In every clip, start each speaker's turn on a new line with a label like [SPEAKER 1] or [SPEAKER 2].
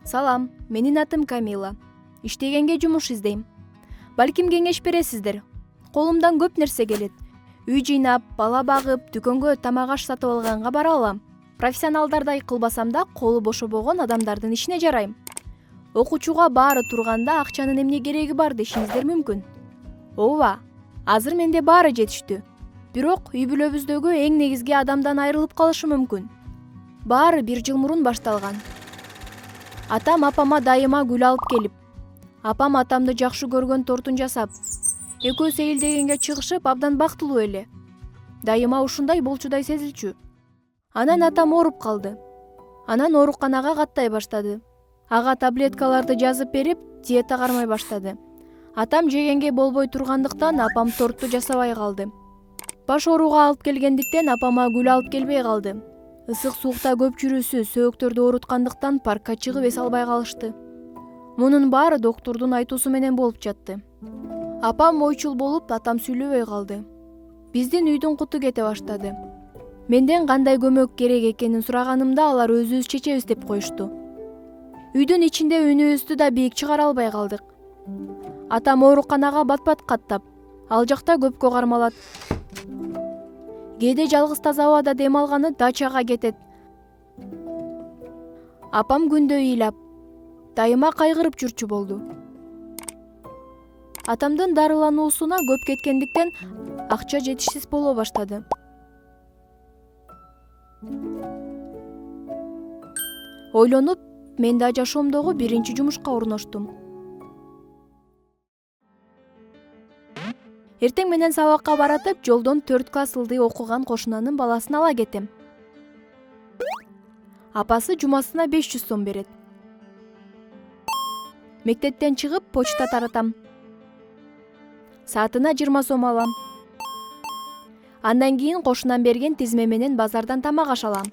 [SPEAKER 1] Салам, менин атым Камила. Иштегенге жумуш издейм. Балким кеңеш бересиздер. Колумдан көп нерсе келет. Үй жыйнап, бала багып, дүкөнгө тамак аш сатып алганга бара алам. Профессионалдардай кылбасам да колу бошобогон адамдардын ишине жарайм. Окуучуга баары турганда акчанын эмне кереги бар дешиңиздер мүмкүн. Ооба, азыр менде баары жетиштүү. Бирок үй бүлөбүздөгү эң негизги адамдан айрылып калышы мүмкүн. Баары 1 жыл мурун башталган. Атам апама дайыма гүл алып келип, апам атамды жакшы көргөн тортун жасап, экөө сейилдегенге чыгышып абдан бактылуу эле. Дайыма ушундай болчудай сезилчү. Анан атам ооруп калды. Анан ооруканага каттай баштады. Ага таблеткаларды жазып берип, диета кармай баштады. Атам жегенге болбой тургандыктан апам торту жасабай калды. Баш ооруга алып келгендиктен апама гүл алып келбей калды. Ысык суукта көп жүрүүсү сөөктөрдү ооруткандыктан паркка чыгып эс албай калышты. Мунун баары доктурдун айтуусу менен болуп жатты. Апам ойчул болуп, атам сүйлөбөй калды. Биздин үйдүн куту кете баштады. Менден кандай көмөк керек экенин сураганымда алар өзүбүз чечебиз деп коюшту. Үйдүн ичинде үнүбүздү да бийик чыгара албай калдык. Атам ооруканага бат-бат каттап, ал жакта көпкө кармалат. Кээде жалгыз таза абада дем алганы дачага кетет. Апам күндө ыйлап, дайыма кайгырып жүрчү болду. Атамдын дарылануусуна көп кеткендиктен акча жетишсиз боло баштады. Ойлонуп, мен да жашоомдогу биринчи жумушка орноштум. Эртең менен сабакка баратып, жолдон 4 класс ылдый окуган кошунанын баласын ала кетем. Апасы жумасына 500 сом берет. Мектептен чыгып почта таратам. Саатына 20 сом алам. Андан кийин кошунан берген тизме менен базардан тамак аш алам.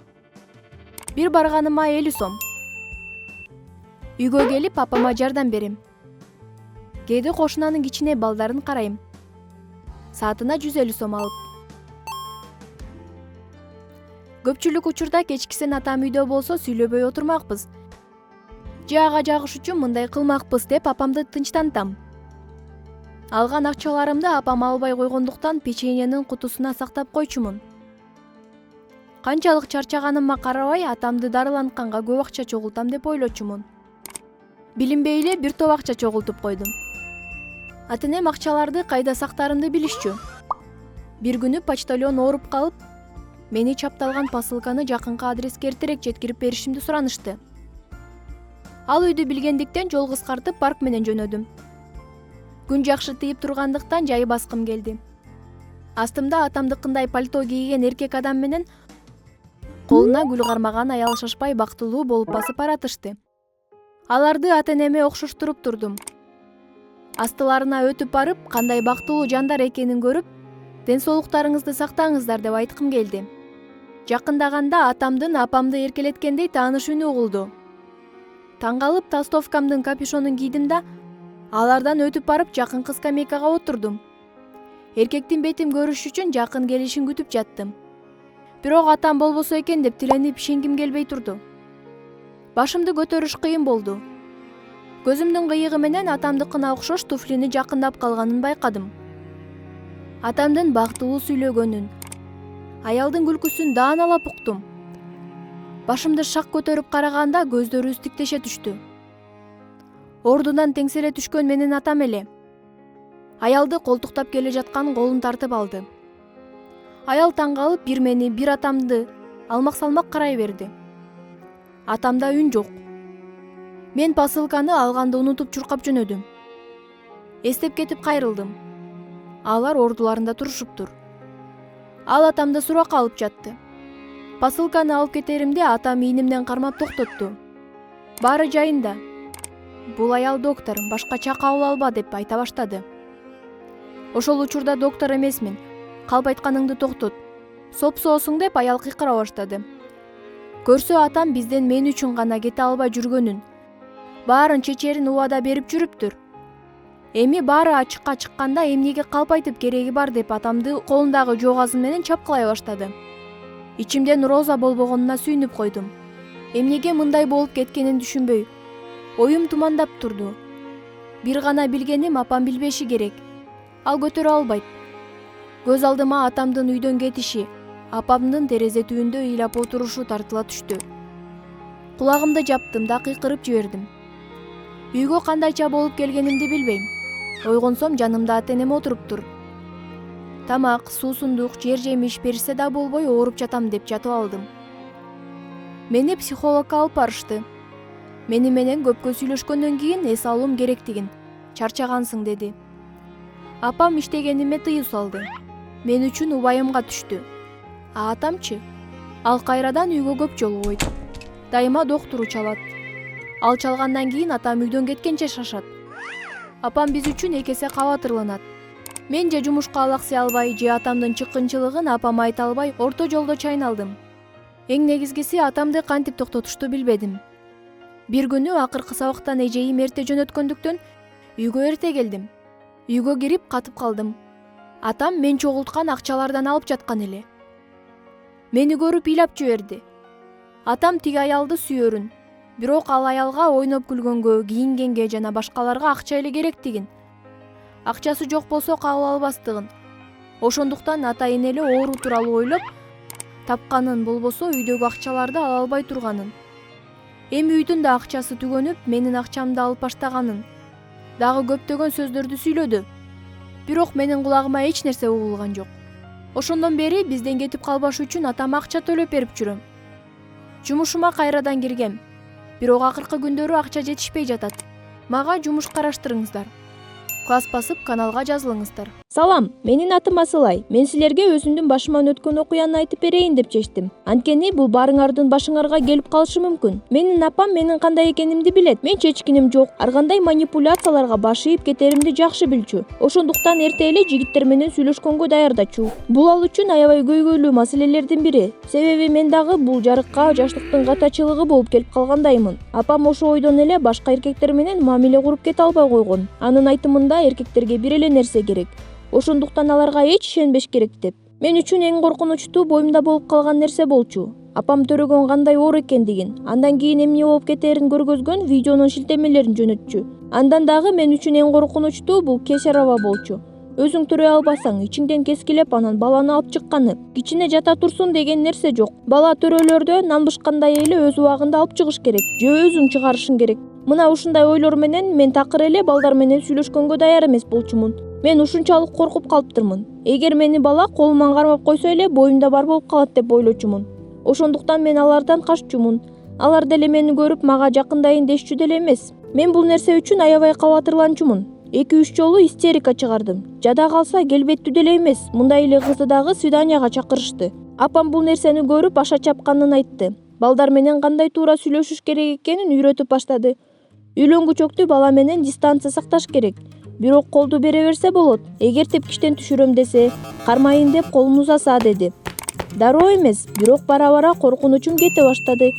[SPEAKER 1] Бир барганыма 50 сом. Үйгө келип апама жардам берем. Кээде кошунанын кичине балдарын карайм. Саатына 150 сом алып. Көпчүлүк учурда кечкисин атам үйдө болсо сүйлөбөй отурмакпыз. Же ага жагыш үчүн мындай кылмакпыз деп апамды тынчтантам. Алган акчаларымды апам албай койгондуктан печеньенин кутусуна сактап койчумун. Канчалык чарчаганыма карабай, атамды дарылантканга көп акча чогултам деп ойлочумун. Билинбей эле бир топ акча чогултуп койдум. Ата-энем акчаларды кайда сактарымды билишчү. Бир күнү почтальон ооруп калып, мени чапталган посылканы жакынкы адреске эртерээк жеткирип беришимди суранышты. Ал үйдү билгендиктен жол кыскартып парк менен жөнөдүм. Күн жакшы тыйып тургандыктан жай баскым келди. Астымда атамдыкындай пальто кийген эркек адам менен колуна гүл кармаган аял шашпай бактылуу болуп басып баратышты. Аларды ата-энеме окшоштуруп турдум. Астыларына өтүп барып, кандай бактылуу жандар экенин көрүп, ден соолуктарыңызды сактаңыздар деп айткым келди. Жакындаганда атамдын апамды эркелеткендей тааныш үнү угулду. Таң калып толстовкамдын капюшонун кийдим да, алардан өтүп барып жакынкы скамейкага отурдум. Эркектин бетин көрүш үчүн жакын келишин күтүп жаттым. Бирок атам болбосо экен деп тиленип ишенгим келбей турду. Башымды көтөрүш кыйын болду. Көзүмдүн кыйыгы менен атамдыкына окшош туфлини жакындап калганын байкадым. Атамдын бактылуу сүйлөгөнүн, аялдын күлкүсүн дааналап уктум. Башымды шак көтөрүп караганда көздөрүбүз тиктеше түштү. Ордунан теңселе түшкөн менин атам эле. Аялды колтуктап келе жаткан колун тартып алды. Аял таң калып бир мени, бир атамды алмак-салмак карай берди. Атамда үн жок. Мен посылканы алганды унутуп чуркап жөнөдүм. Эстеп кетип кайрылдым. Алар ордуларында турушуптур. Ал атамды суракка алып жатты. Посылканы алып кетеримде атам ийнимден кармап токтотту. Баары жайында. Бул аял доктор, башкача кабыл алба деп айта баштады. Ошол учурда доктор эмесмин. Калп айтканыңды токтот. Сопсоосуң деп аял кыйкыра баштады. Көрсө атам бизден мен үчүн гана кете албай жүргөнүн, баарын чечерин убада берип жүрүптүр. Эми баары ачыкка чыкканда эмнеге калп айтып кереги бар деп атамды колундагы жоогазы менен чапкылай баштады. Ичимден роза болбогонуна сүйүнүп койдум. Эмнеге мындай болуп кеткенин түшүнбөй, Оюм тумандап турду. Бир гана билгеним апам билбеши керек. Ал көтөрө албайт. Көз алдыма атамдын үйдөн кетиши, апамдын терезе түбүндө ыйлап отурушу тартыла түштү. Кулагымды жаптым да кыйкырып жибердим. Үйгө кандайча болуп келгенимди билбейм. Ойгонсом жанымда ата-энем отуруптур. Тамак, суусундук, жер жемиш беришсе да болбой ооруп жатам деп жатып алдым. Мени психологко алып барышты. Мени менен көпкө сүйлөшкөндөн кийин эс алуум керектигин, чарчагансың деди. Апам иштегениме тыюу салды. Мен үчүн убайымга түштү. А атамчы? Ал кайрадан үйгө көп жолу койт. Дайыма доктуру чалат. Ал чалгандан кийин атам үйдөн кеткенче шашат. Апам биз үчүн эки эсе кабатырланат. Мен же жумушка алаксый албай, же атамдын чыккынчылыгын апама айта албай орто жолдо чайналдым. Эң негизгиси атамды кантип токтотушту билбедим. Бир күнү акыркы сабактан эжейим эрте жөнөткөндүктөн үйгө эрте келдим. Үйгө кирип катып калдым. Атам мен чогулткан акчалардан алып жаткан эле. Мени көрүп ыйлап жиберди. Атам тиги аялды сүйөрүн, бирок ал аялга ойноп күлгөнгө, кийингенге жана башкаларга акча эле керектигин, акчасы жок болсо кабыл албастыгын, ошондуктан атайын эле оору тууралуу ойлоп, тапканын болбосо үйдөгү акчаларды ала албай турганын. Эми үйдүн да акчасы түгөнүп, менин акчамды алып баштаганын. Дагы көптөгөн сөздөрдү сүйлөдү. Бирок менин кулагыма эч нерсе угулган жок. Ошондон бери бизден кетип калбаш үчүн атама акча төлөп берип жүрөм. Жумушума кайрадан киргем. Бирок акыркы күндөрү акча жетишпей жатат. Мага жумуш караштырыңыздар. Класс басып каналга жазылыңыздар.
[SPEAKER 2] Салам, менин атым Асылай. Мен силерге өзүмдүн башыман өткөн окуяны айтып берейин деп чечтим. Анткени бул баарыңардын башыңарга келип калышы мүмкүн. Менин апам менин кандай экенимди билет. Мен чечкиним жок. Ар кандай манипуляцияларга баш ийип кетеримди жакшы билчү. Ошондуктан эрте эле жигиттер менен сүйлөшкөнгө даярдачу. Бул ал үчүн аябай көйгөйлүү маселелердин бири. Себеби мен дагы бул жарыкка жаштыктын катачылыгы болуп келип калгандаймын. Апам ошо ойдон эле башка эркектер менен мамиле куруп кете албай койгон. Анын айтымында эркектерге бир эле нерсе керек. Ошондуктан аларга эч ишенбеш керек деп. Мен үчүн эң коркунучтуу боюмда болуп калган нерсе болчу. Апам төрөгөн кандай оор экендигин, андан кийин эмне болуп кетерин көргөзгөн видеонун шилтемелерин жөнөтчү. Андан дагы мен үчүн эң коркунучтуу бул кесарево болчу. Өзүң төрөй албасаң, ичиңден кескилеп анан баланы алып чыкканы. Кичине жата турсун деген нерсе жок. Бала төрөлөрдө нан бышкандай эле өз убагында алып чыгыш керек, же өзүң чыгарышың керек. Мына ушундай ойлор менен мен такыр эле балдар менен сүйлөшкөнгө даяр эмес болчумун. Мен ушунчалык коркуп калыптырмын. Эгер мени бала колуман кармап койсо эле боюмда бар болуп калат деп ойлочумун. Ошондуктан мен алардан каччумун. Алар деле мени көрүп мага жакындайын дешчү деле эмес. Мен бул нерсе үчүн аябай кабатырланчумун. 2-3 жолу истерика чыгардым. Жада калса келбеттүү деле эмес. Мындай эле кызды дагы свиданияга чакырышты. Апам бул нерсени көрүп аша чапканын айтты. Балдар менен кандай туура сүйлөшүш керек экенин үйрөтүп баштады. Үйлөнгүчөктү бала менен дистанция сакташ керек. Бирок колду бере берсе болот. Эгер тепкичтен түшүрөм десе, кармайын деп колун узаса деди. Дароо эмес, бирок бара-бара коркунучум кете баштады.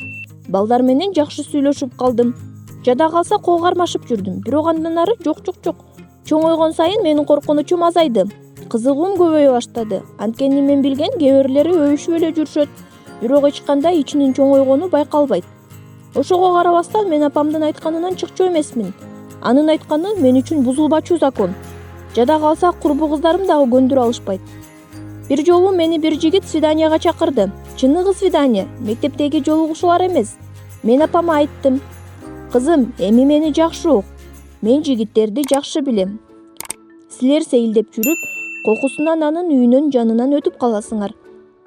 [SPEAKER 2] Балдар менен жакшы сүйлөшүп калдым. Жада калса кол кармашып жүрдүм. Бирок андан ары жок. Чоңойгон сайын менин коркунучум азайды. Кызыгуум көбөйө баштады. Анткени мен билген кээ бирлери өбүшүп эле жүрүшөт. Бирок эч кандай ичинин чоңойгону байкалбайт. Ошого карабастан мен апамдын айтканынан чыкчу эмесмин. Анын айтканы мен үчүн бузулбачу закон. Жада калса курбу кыздарым дагы көндүрө алышпайт. Бир жолу мени бир жигит свиданияга чакырды. Чыныгы свидания, мектептеги жолугушуулар эмес. Мен апама айттым: "Кызым, эми мени жакшы ук. Мен жигиттерди жакшы билем. Силер сейилдеп жүрүп, кокусунан анын үйүнүн жанынан өтүп каласыңар.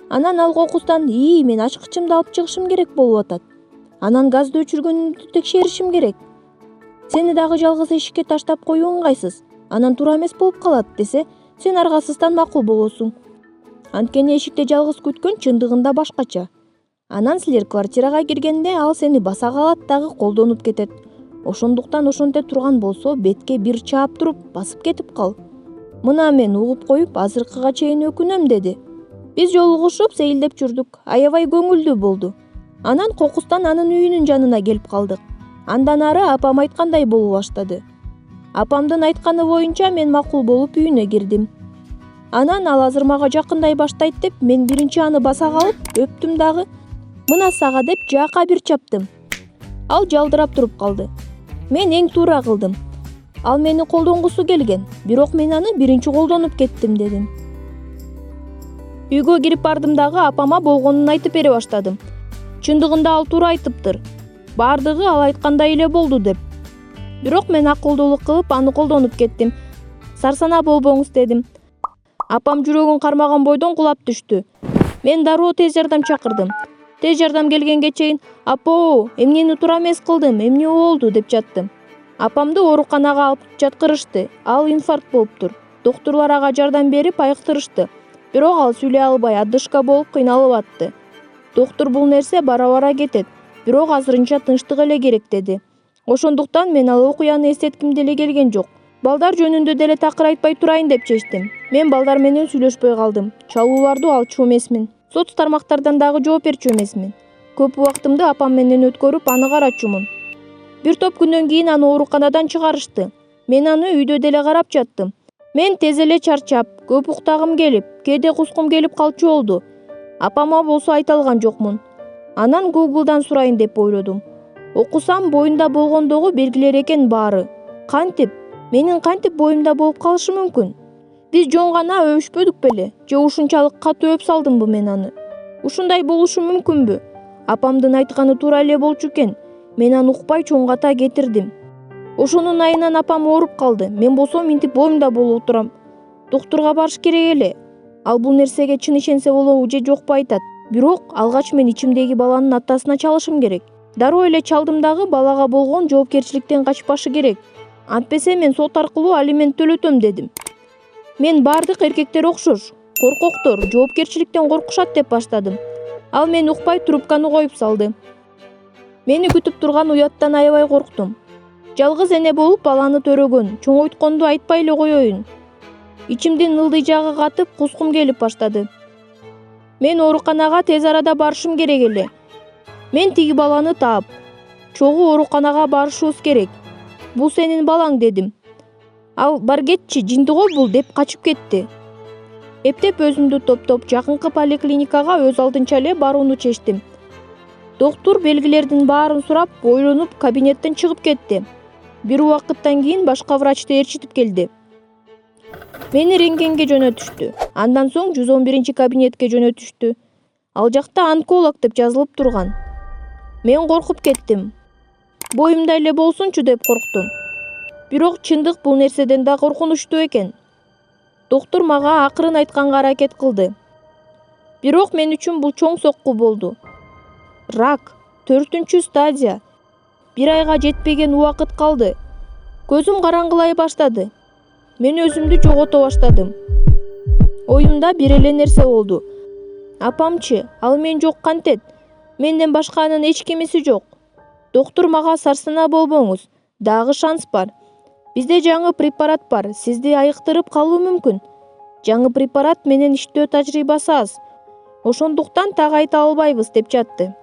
[SPEAKER 2] Анан ал кокустан мен ачкычымды алып чыгышым керек болуп атат. Анан газды өчүргөнүмдү текшеришим керек. Сени дагы жалгыз эшикке таштап коюу ыңгайсыз. Анан туура эмес болуп калат десе, сен аргасыздан макул болосуң. Анткени эшикте жалгыз күткөн чындыгында башкача. Анан силер квартирага киргенде ал сени баса калат дагы колдонуп кетет. Ошондуктан ошонте турган болсо бетке бир чаап туруп басып кетип кал. Мына мен угуп коюп азыркыга чейин өкүнөм" деди. Биз жолугушуп сейилдеп жүрдүк. Аябай көңүлдүү болду. Анан кокустан анын үйүнүн жанына келип калдык. Андан ары апам айткандай болуп баштады. Апамдын айтканы боюнча мен макул болуп үйүнө кирдим. Анан ал азыр мага жакындай баштайт деп мен биринчи аны баса калып, өптүм дагы. "Мына сага" деп жаака бир чаптым. Ал жалдырап туруп калды. Мен эң туура кылдым. Ал мени колдонгусу келген, бирок мен аны биринчи колдонуп кеттим дедим. Үйгө кирип бардым дагы апама болгонун айтып бере баштадым. Чындыгында ал туура айтыптыр. Бардыгы ал айткандай эле болду деп. Бирок мен акылдуулук кылып аны колдонуп кеттим. Сарсанаа болбоңуз дедим. Апам жүрөгүн кармаган бойдон кулап түштү. Мен дароо тез жардам чакырдым. Тез жардам келгенге чейин «Апоо, эмнени туура эмес кылдым, эмне болду?» деп жаттым. Апамды ооруканага алып жаткырышты. Ал инфаркт болуптур. Доктурлар ага жардам берип айыктырышты. Бирок ал сүйлөй албай одышка болуп кыйналып атты. Доктур бул нерсе бара-бара кетет, бирок азырынча тынчтык эле керек деди. Ошондуктан мен ал окуяны эстетким деле келген жок. Балдар жөнүндө деле такыр айтпай турайын деп чечтим. Мен балдар менен сүйлөшпөй калдым. Чалууларды алчу эмесмин. Соц тармактардан дагы жооп берчү эмесмин. Көп убактымды апам менен өткөрүп аны карачумун. Бир топ күндөн кийин аны ооруканадан чыгарышты. Мен аны үйдө деле карап жаттым. Мен тез эле чарчап, көп уктагым келип, кээде кускум келип калчу болду. Апама болсо айта алган жокмун. Анан Google'дан сурайын деп ойлодум. Окусам боюнда болгондогу белгилер экен баары. Кантип? Менин кантип боюмда болуп калышы мүмкүн? Биз жөн гана өбүшпөдүк беле? Же ушунчалык катуу өп салдымбы мен аны? Ушундай болушу мүмкүнбү? Апамдын айтканы туура эле болчу экен. Мен аны укпай чоңгата кетирдим. Ошонун айынан апам ооруп калды. Мен болсо минтип боюмда болуп турам. Доктурга барыш керек эле. Ал бул нерсеге чын ишенсе болобу же жокпу айтат. Бирок алгач мен ичимдеги баланын атасына чалышым керек. Дароо эле чалдым дагы балага болгон жоопкерчиликтен качпашы керек. Антпесе мен сот аркылуу алимент төлөтөм дедим. Мен бардык эркектер окшош. Коркоктор, жоопкерчиликтен коркушат деп баштадым. Ал мени укпай трубканы коюп салды. Мени күтүп турган уяттан аябай корктум. Жалгыз эне болуп баланы төрөгөн, чоңойтконду айтпай эле коеюн. Ичимдин ылдый жагы катып, кускум келип баштады. Мен ооруканага тез арада барышым керек эле. Мен тиги баланы таап, чогуу ооруканага барышыбыз керек. Бул сенин балаң дедим. Ал бар кетчи, жинди го бул деп качып кетти. Эптеп өзүмдү топтоп жакынкы поликлиникага өз алдынча эле барууну чечтим. Доктур белгилердин баарын сурап, ойлонуп кабинеттен чыгып кетти. Бир убакыттан кийин башка врачты ээрчитип келди. Мени рентгенге жөнөтүштү. Андан соң 111 кабинетке жөнөтүштү. Ал жакта онколог деп жазылып турган. Мен коркуп кеттим. Боюмда эле болсунчу деп корктум. Бирок чындык бул нерседен да коркунучтуу экен. Доктур мага акырын айтканга аракет кылды. Бирок мен үчүн бул чоң сокку болду. Рак, 4-үнчү стадия. 1 айга жетпеген убакыт калды. Көзүм караңгылай баштады. Мен өзүмдү жогото баштадым. Оюмда бир эле нерсе болду. Апамчы, ал мен жок кантет. Менден башка анын эч кимиси жок. Доктур мага сарсанаа болбоңуз, дагы шанс бар. Бизде жаңы препарат бар, сизди айыктырып калуу мүмкүн. Жаңы препарат менен иштөө тажрыйбасы аз. Ошондуктан так айта албайбыз деп жатты.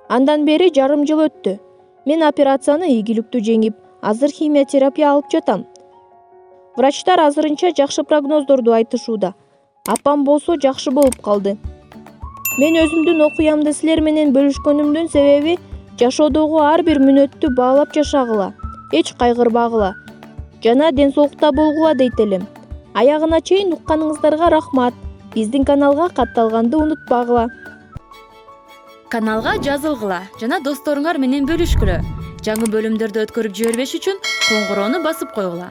[SPEAKER 2] Андан бери жарым жыл өттү. Мен операцияны ийгиликтүү жеңип, азыр химиотерапия алып жатам. Врачтар азырынча жакшы прогноздорду айтышууда. Апам болсо жакшы болуп калды. Мен өзүмдүн окуямды силер менен бөлүшкөнүмдүн себеби жашоодогу ар бир мүнөттү баалап жашагыла, эч кайгырбагыла жана ден соолукта болгула дейт элем. Аягына чейин укканыңыздарга рахмат. Биздин каналга катталганды унутпагыла.
[SPEAKER 3] Каналга жазылгыла жана досторуңар менен бөлүшкүлө. Жаңы бөлүмдөрдү өткөрүп жибербеш үчүн коңгуроону басып койгула.